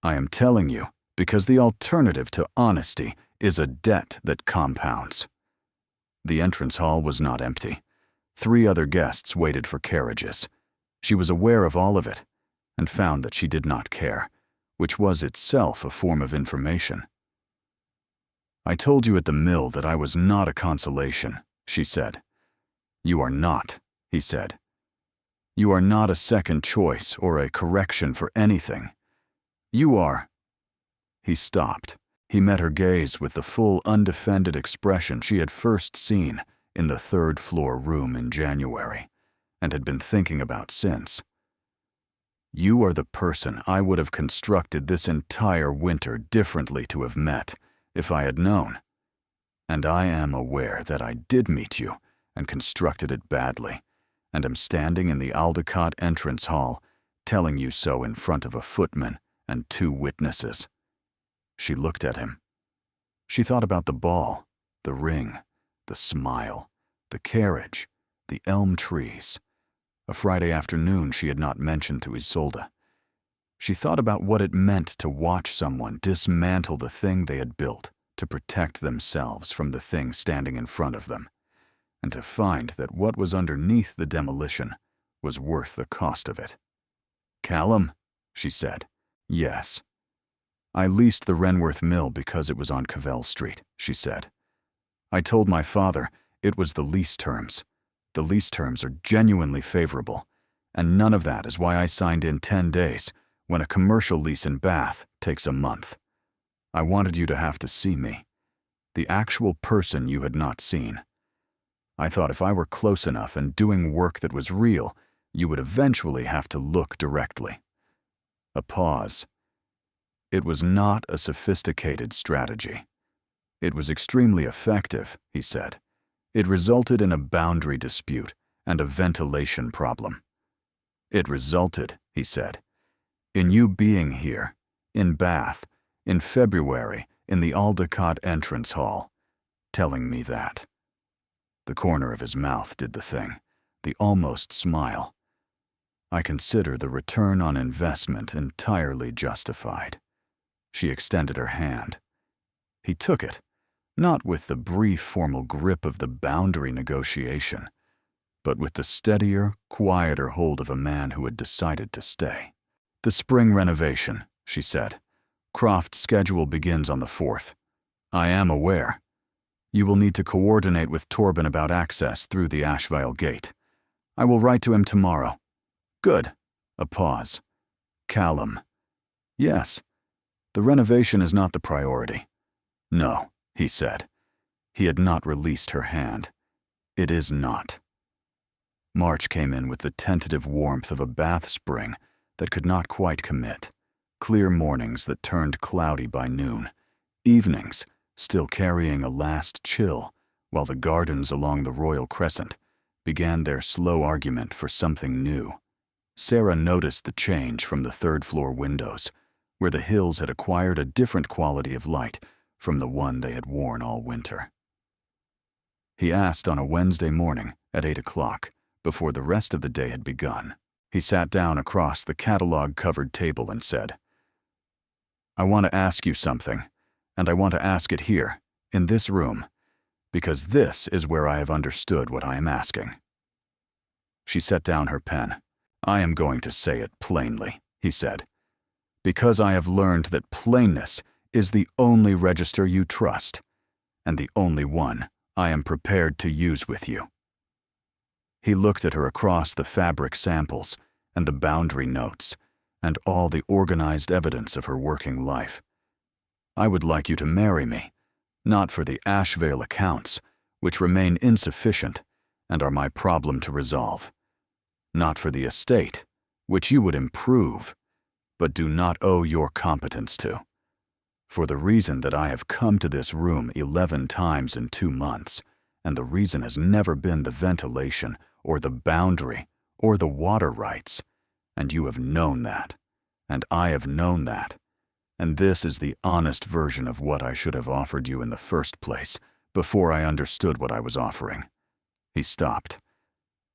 I am telling you because the alternative to honesty is a debt that compounds." The entrance hall was not empty. 3 other guests waited for carriages. She was aware of all of it, and found that she did not care, which was itself a form of information. "I told you at the mill that I was not a consolation," she said. "You are not," he said. "You are not a second choice or a correction for anything. You are—" He stopped. He met her gaze with the full, undefended expression she had first seen in the 3rd-floor room in January, and had been thinking about since. "You are the person I would have constructed this entire winter differently to have met, if I had known. And I am aware that I did meet you and constructed it badly, and am standing in the Aldecott entrance hall, telling you so in front of a footman and 2 witnesses." She looked at him. She thought about the ball, the ring, the smile, the carriage, the elm trees, a Friday afternoon she had not mentioned to Isolde. She thought about what it meant to watch someone dismantle the thing they had built to protect themselves from the thing standing in front of them, and to find that what was underneath the demolition was worth the cost of it. "Callum," she said. "Yes." "I leased the Renworth Mill because it was on Cavell Street," she said. "I told my father it was the lease terms. The lease terms are genuinely favorable, and none of that is why I signed in 10 days when a commercial lease in Bath takes a month. I wanted you to have to see me, the actual person you had not seen. I thought if I were close enough and doing work that was real, you would eventually have to look directly." A pause. "It was not a sophisticated strategy. It was extremely effective," he said. "It resulted in a boundary dispute and a ventilation problem. It resulted," he said, "in you being here, in Bath, in February, in the Aldecott entrance hall, telling me that." The corner of his mouth did the thing, the almost smile. I consider the return on investment entirely justified. She extended her hand. He took it, not with the brief formal grip of the boundary negotiation, but with the steadier, quieter hold of a man who had decided to stay. "The spring renovation," she said. "Croft's schedule begins on the 4th. I am aware. You will need to coordinate with Torben about access through the Ashvale gate. I will write to him tomorrow." "Good." A pause. "Callum." "Yes. The renovation is not the priority." "No," he said. He had not released her hand. "It is not." March came in with the tentative warmth of a bath spring that could not quite commit. Clear mornings that turned cloudy by noon. Evenings still carrying a last chill, while the gardens along the Royal Crescent began their slow argument for something new. Sarah noticed the change from the third-floor windows, where the hills had acquired a different quality of light from the one they had worn all winter. He asked on a Wednesday morning at 8 o'clock, before the rest of the day had begun. He sat down across the catalog-covered table and said, "I want to ask you something, and I want to ask it here, in this room, because this is where I have understood what I am asking." She set down her pen. "I am going to say it plainly," he said, "because I have learned that plainness is the only register you trust, and the only one I am prepared to use with you." He looked at her across the fabric samples and the boundary notes and all the organized evidence of her working life. "I would like you to marry me, not for the Ashvale accounts, which remain insufficient and are my problem to resolve. Not for the estate, which you would improve, but do not owe your competence to. For the reason that I have come to this room 11 times in 2 months, and the reason has never been the ventilation or the boundary or the water rights, and you have known that, and I have known that, and this is the honest version of what I should have offered you in the first place, before I understood what I was offering." He stopped.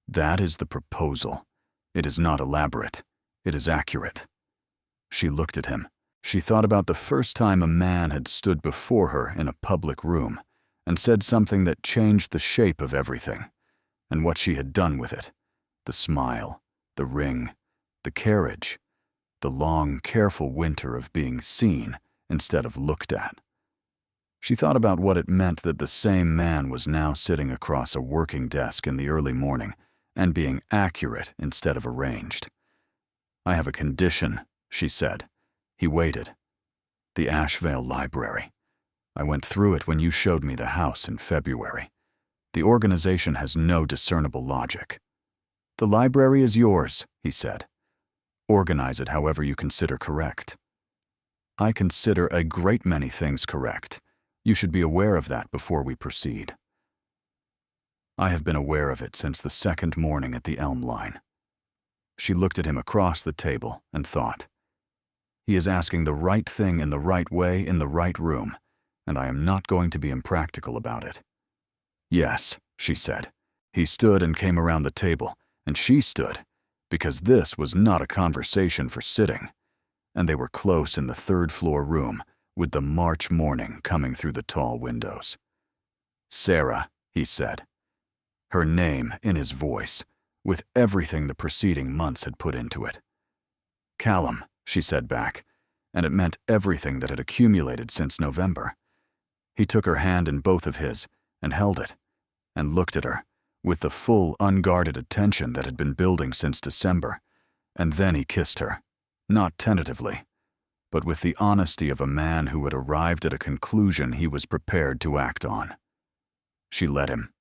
"That is the proposal. It is not elaborate. It is accurate." She looked at him. She thought about the first time a man had stood before her in a public room and said something that changed the shape of everything, and what she had done with it. The smile, the ring, the carriage, the long, careful winter of being seen instead of looked at. She thought about what it meant that the same man was now sitting across a working desk in the early morning and being accurate instead of arranged. "I have a condition," she said. He waited. "The Ashvale Library. I went through it when you showed me the house in February. The organization has no discernible logic." "The library is yours," he said. "Organize it however you consider correct." "I consider a great many things correct. You should be aware of that before we proceed." "I have been aware of it since the second morning at the Elm Line." She looked at him across the table and thought, "He is asking the right thing in the right way in the right room, and I am not going to be impractical about it." "Yes," she said. He stood and came around the table, and she stood, because this was not a conversation for sitting, and they were close in the third-floor room with the March morning coming through the tall windows. "Sarah," he said, her name in his voice, with everything the preceding months had put into it. "Callum," she said back, and it meant everything that had accumulated since November. He took her hand in both of his and held it, and looked at her with the full, unguarded attention that had been building since December, and then he kissed her, not tentatively, but with the honesty of a man who had arrived at a conclusion he was prepared to act on. She let him.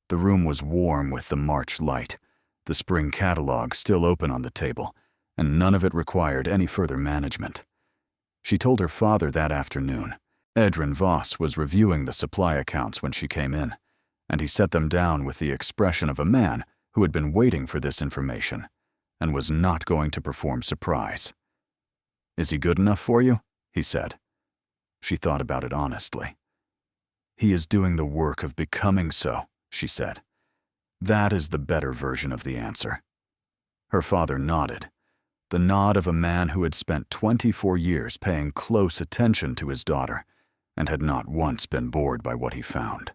The room was warm with the March light, the spring catalog still open on the table, and none of it required any further management. She told her father that afternoon. Edrin Voss was reviewing the supply accounts when she came in, and he set them down with the expression of a man who had been waiting for this information and was not going to perform surprise. "Is he good enough for you?" he said. She thought about it honestly. "He is doing the work of becoming so," she said. "That is the better version of the answer." Her father nodded, the nod of a man who had spent 24 years paying close attention to his daughter and had not once been bored by what he found.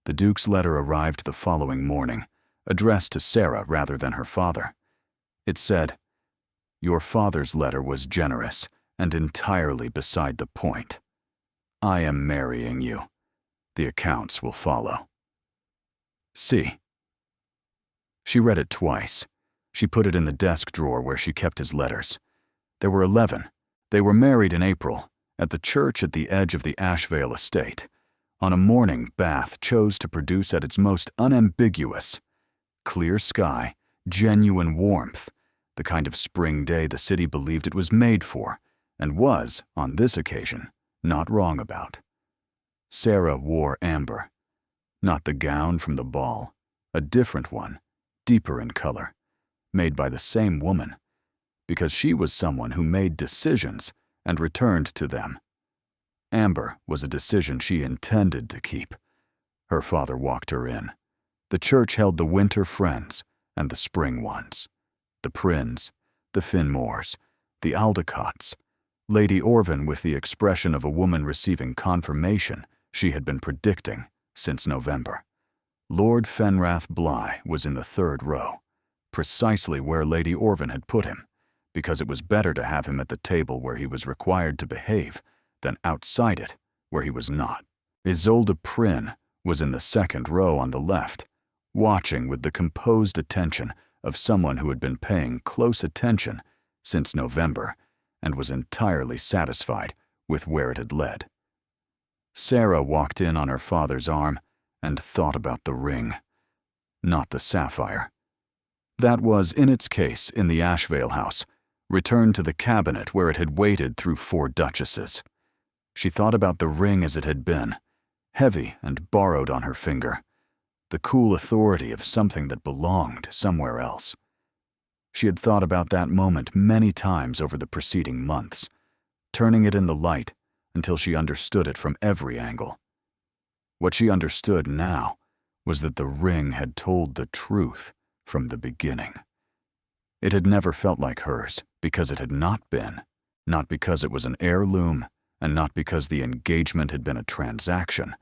The Duke's letter arrived the following morning, addressed to Sarah rather than her father. It said, "Your father's letter was generous and entirely beside the point. I am marrying you. The accounts will follow. C." She read it twice. She put it in the desk drawer where she kept his letters. There were 11. They were married in April, at the church at the edge of the Ashvale estate, on a morning Bath chose to produce at its most unambiguous. Clear sky, genuine warmth, the kind of spring day the city believed it was made for, and was, on this occasion, not wrong about. Sarah wore amber. Not the gown from the ball, a different one, deeper in color, made by the same woman, because she was someone who made decisions and returned to them. Amber was a decision she intended to keep. Her father walked her in. The church held the winter friends and the spring ones. The Prynnes, the Finmores, the Aldecotts, Lady Orvin with the expression of a woman receiving confirmation she had been predicting since November. Lord Fenrath Bligh was in the third row, precisely where Lady Orvin had put him, because it was better to have him at the table where he was required to behave than outside it where he was not. Isolde Prynne was in the second row on the left, watching with the composed attention of someone who had been paying close attention since November and was entirely satisfied with where it had led. Sarah walked in on her father's arm and thought about the ring, not the sapphire. That was, in its case, in the Ashvale house, returned to the cabinet where it had waited through 4 duchesses. She thought about the ring as it had been, heavy and borrowed on her finger, the cool authority of something that belonged somewhere else. She had thought about that moment many times over the preceding months, turning it in the light until she understood it from every angle. What she understood now was that the ring had told the truth from the beginning. It had never felt like hers because it had not been, not because it was an heirloom, and not because the engagement had been a transaction,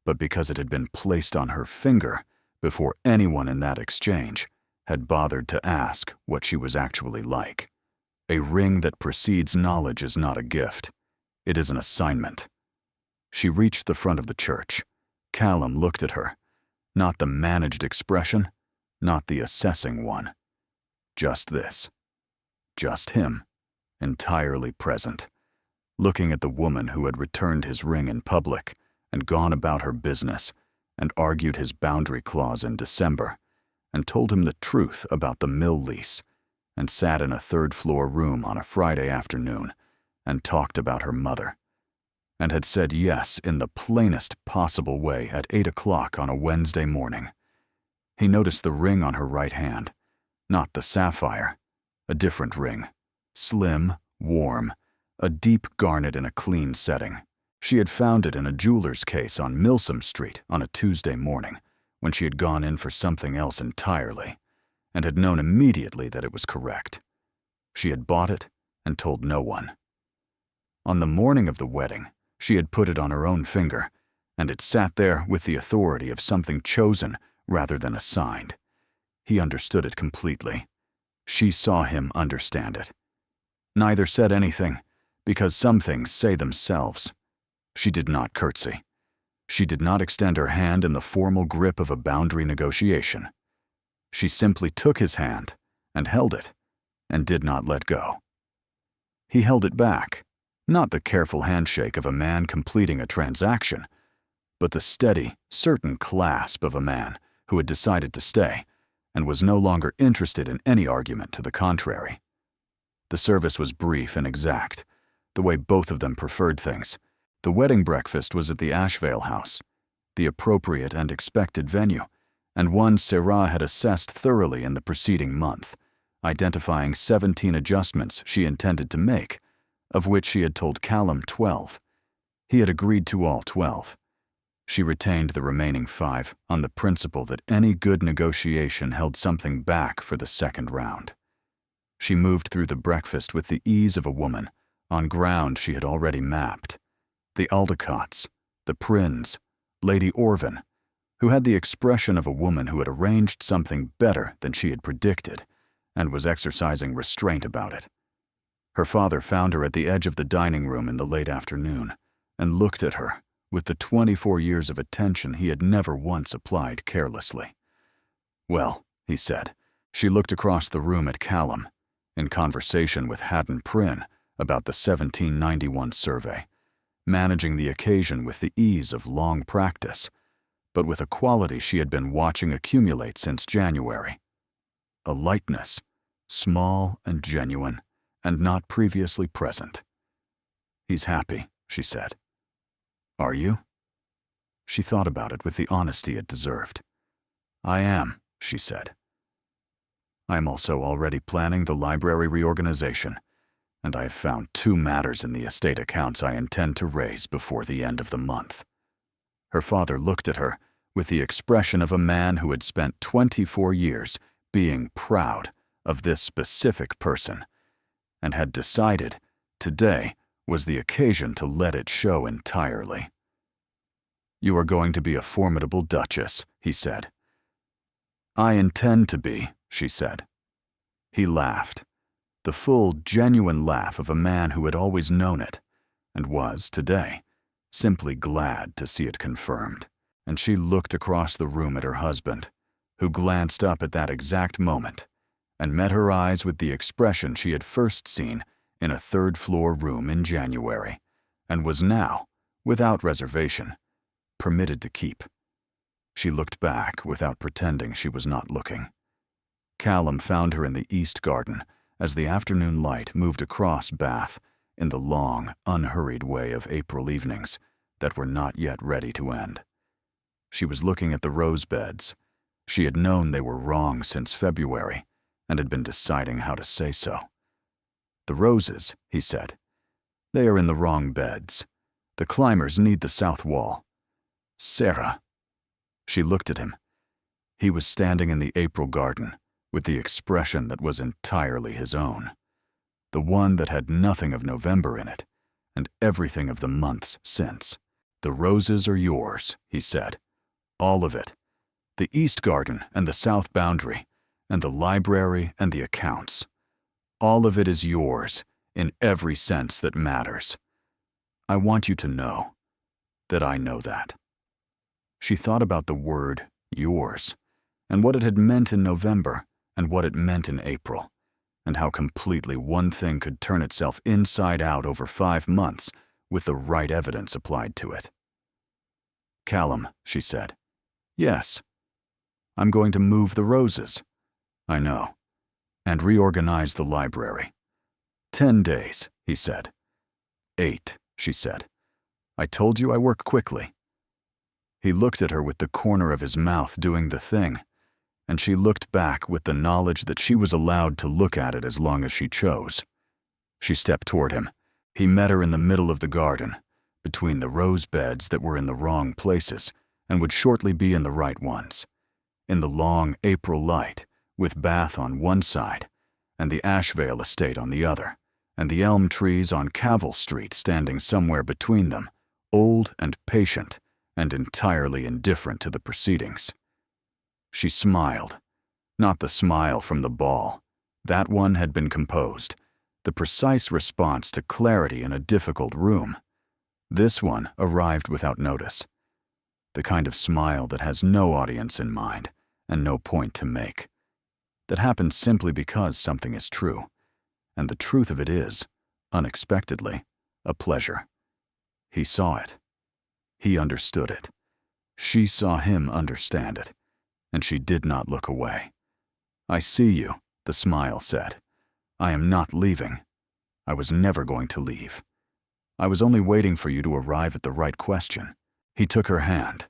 but because it had been placed on her finger before anyone in that exchange had bothered to ask what she was actually like. A ring that precedes knowledge is not a gift. It is an assignment. She reached the front of the church. Callum looked at her, not the managed expression, not the assessing one. Just this. Just him, entirely present, looking at the woman who had returned his ring in public and gone about her business and argued his boundary clause in December and told him the truth about the mill lease and sat in a third-floor room on a Friday afternoon and talked about her mother and had said yes in the plainest possible way at 8 o'clock on a Wednesday morning. He noticed the ring on her right hand, not the sapphire, a different ring, slim, warm, a deep garnet in a clean setting. She had found it in a jeweler's case on Milsom Street on a Tuesday morning when she had gone in for something else entirely and had known immediately that it was correct. She had bought it and told no one. On the morning of the wedding, she had put it on her own finger, and it sat there with the authority of something chosen rather than assigned. He understood it completely. She saw him understand it. Neither said anything, because some things say themselves. She did not curtsy. She did not extend her hand in the formal grip of a boundary negotiation. She simply took his hand and held it, and did not let go. He held it back, not the careful handshake of a man completing a transaction, but the steady, certain clasp of a man who had decided to stay and was no longer interested in any argument to the contrary. The service was brief and exact, the way both of them preferred things. The wedding breakfast was at the Ashvale house, the appropriate and expected venue, and one Sarah had assessed thoroughly in the preceding month, identifying 17 adjustments she intended to make, of which she had told Callum 12. He had agreed to all 12. She retained the remaining 5 on the principle that any good negotiation held something back for the second round. She moved through the breakfast with the ease of a woman, on ground she had already mapped. The Aldecotts, the Prynnes, Lady Orvin, who had the expression of a woman who had arranged something better than she had predicted and was exercising restraint about it. Her father found her at the edge of the dining room in the late afternoon and looked at her with the 24 years of attention he had never once applied carelessly. "Well," he said. She looked across the room at Callum, in conversation with Haddon Prynne about the 1791 survey, managing the occasion with the ease of long practice, but with a quality she had been watching accumulate since January. A lightness, small and genuine, and not previously present. "He's happy," she said. "Are you?" She thought about it with the honesty it deserved. "I am," she said. "I am also already planning the library reorganization, and I have found 2 matters in the estate accounts I intend to raise before the end of the month." Her father looked at her with the expression of a man who had spent 24 years being proud of this specific person, and had decided today was the occasion to let it show entirely. "You are going to be a formidable duchess," he said. "I intend to be," she said. He laughed, the full, genuine laugh of a man who had always known it, and was, today, simply glad to see it confirmed. And she looked across the room at her husband, who glanced up at that exact moment and met her eyes with the expression she had first seen in a third-floor room in January, and was now, without reservation, permitted to keep. She looked back without pretending she was not looking. Callum found her in the east garden as the afternoon light moved across Bath in the long, unhurried way of April evenings that were not yet ready to end. She was looking at the rose beds. She had known they were wrong since February and had been deciding how to say so. "The roses," he said. "They are in the wrong beds. The climbers need the south wall." "Sarah." She looked at him. He was standing in the April garden with the expression that was entirely his own, the one that had nothing of November in it and everything of the months since. "The roses are yours," he said. "All of it. The east garden and the south boundary, and the library and the accounts. All of it is yours in every sense that matters. I want you to know that I know that." She thought about the word yours, and what it had meant in November and what it meant in April, and how completely one thing could turn itself inside out over 5 months with the right evidence applied to it. "Callum," she said. "Yes. I'm going to move the roses." "I know. And reorganize the library." 10 days, he said. 8, she said. "I told you I work quickly." He looked at her with the corner of his mouth doing the thing, and she looked back with the knowledge that she was allowed to look at it as long as she chose. She stepped toward him. He met her in the middle of the garden, between the rose beds that were in the wrong places and would shortly be in the right ones, in the long April light, with Bath on one side and the Ashvale estate on the other, and the elm trees on Cavell Street standing somewhere between them, old and patient and entirely indifferent to the proceedings. She smiled, not the smile from the ball. That one had been composed, the precise response to clarity in a difficult room. This one arrived without notice, the kind of smile that has no audience in mind and no point to make, that happens simply because something is true, and the truth of it is, unexpectedly, a pleasure. He saw it. He understood it. She saw him understand it, and she did not look away. "I see you," the smile said. "I am not leaving. I was never going to leave. I was only waiting for you to arrive at the right question." He took her hand,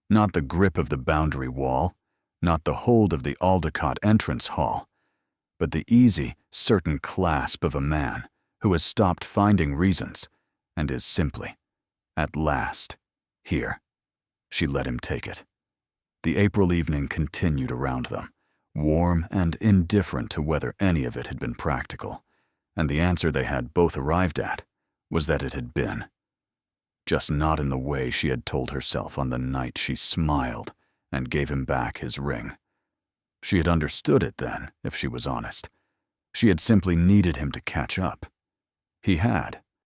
not the grip of the boundary wall, not the hold of the Aldecott entrance hall, but the easy, certain clasp of a man who has stopped finding reasons and is simply, at last, here. She let him take it. The April evening continued around them, warm and indifferent to whether any of it had been practical, and the answer they had both arrived at was that it had been. Just not in the way she had told herself on the night she smiled and gave him back his ring. She had understood it then, if she was honest. She had simply needed him to catch up. He had.